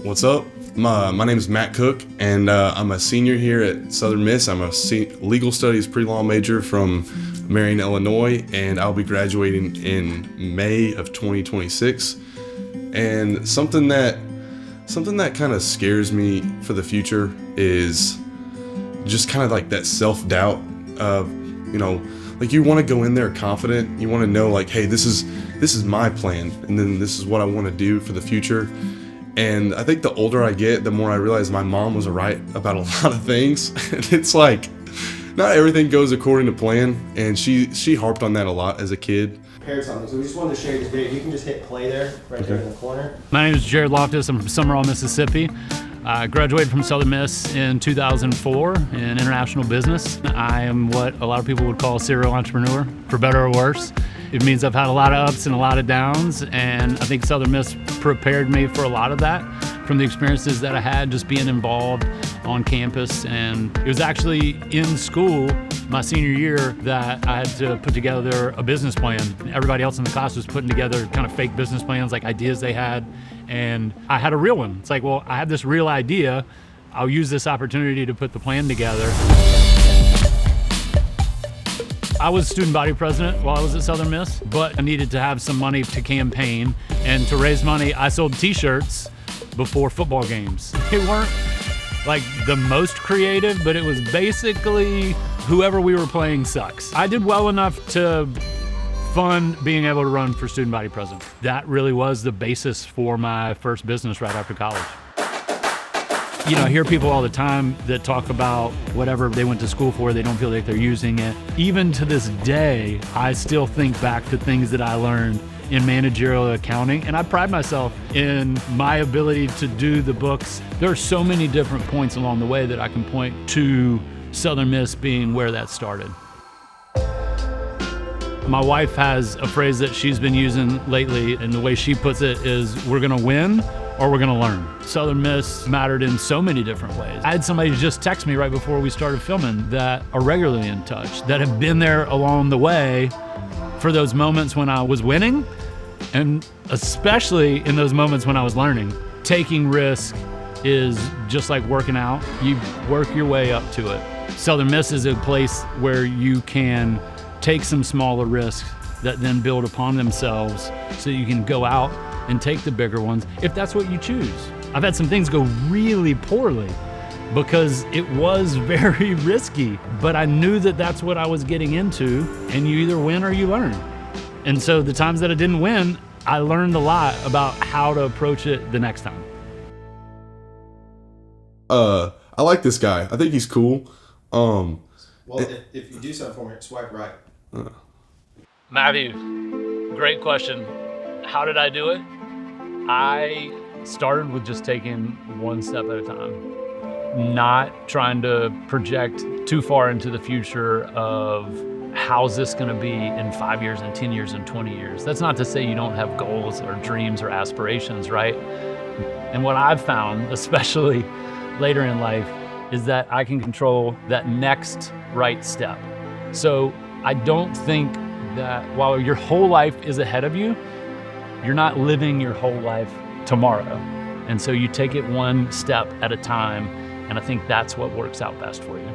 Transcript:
What's up? My name is Matt Cook, and I'm a senior here at Southern Miss. I'm a legal studies pre-law major from Marion, Illinois, and I'll be graduating in May of 2026. And something that kind of scares me for the future is just kind of like that self-doubt of, like you want to go in there confident. You want to know like, hey, this is my plan, and then this is what I want to do for the future. And I think the older I get, the more I realize my mom was right about a lot of things. And it's like, not everything goes according to plan. And she harped on that a lot as a kid. Prepared something, so we just wanted to share this video. You can just hit play there, right there in the corner. My name is Jared Loftus. I'm from Summerall, Mississippi. I graduated from Southern Miss in 2004 in international business. I am what a lot of people would call a serial entrepreneur, for better or worse. It means I've had a lot of ups and a lot of downs, and I think Southern Miss prepared me for a lot of that from the experiences that I had just being involved on campus. And it was actually in school my senior year that I had to put together a business plan. Everybody else in the class was putting together kind of fake business plans, like ideas they had, and I had a real one. It's like, well, I have this real idea. I'll use this opportunity to put the plan together. I was student body president while I was at Southern Miss, but I needed to have some money to campaign, and to raise money, I sold t-shirts before football games. They weren't like the most creative, but it was basically whoever we were playing sucks. I did well enough to fund being able to run for student body president. That really was the basis for my first business right after college. I hear people all the time that talk about whatever they went to school for, they don't feel like they're using it. Even to this day, I still think back to things that I learned in managerial accounting, and I pride myself in my ability to do the books. There are so many different points along the way that I can point to Southern Miss being where that started. My wife has a phrase that she's been using lately, and the way she puts it is, we're gonna win or we're gonna learn. Southern Miss mattered in so many different ways. I had somebody just text me right before we started filming that are regularly in touch, that have been there along the way for those moments when I was winning, and especially in those moments when I was learning. Taking risk is just like working out. You work your way up to it. Southern Miss is a place where you can take some smaller risks that then build upon themselves so you can go out and take the bigger ones if that's what you choose. I've had some things go really poorly because it was very risky, but I knew that that's what I was getting into, and you either win or you learn. And so the times that I didn't win, I learned a lot about how to approach it the next time. I like this guy. I think he's cool. Well, if you do something for me, swipe right. Matthew, great question. How did I do it? I started with just taking one step at a time, not trying to project too far into the future of how's this gonna be in 5 years and 10 years and 20 years. That's not to say you don't have goals or dreams or aspirations, right? And what I've found, especially later in life, is that I can control that next right step. So I don't think that while your whole life is ahead of you, you're not living your whole life tomorrow. And so you take it one step at a time, and I think that's what works out best for you.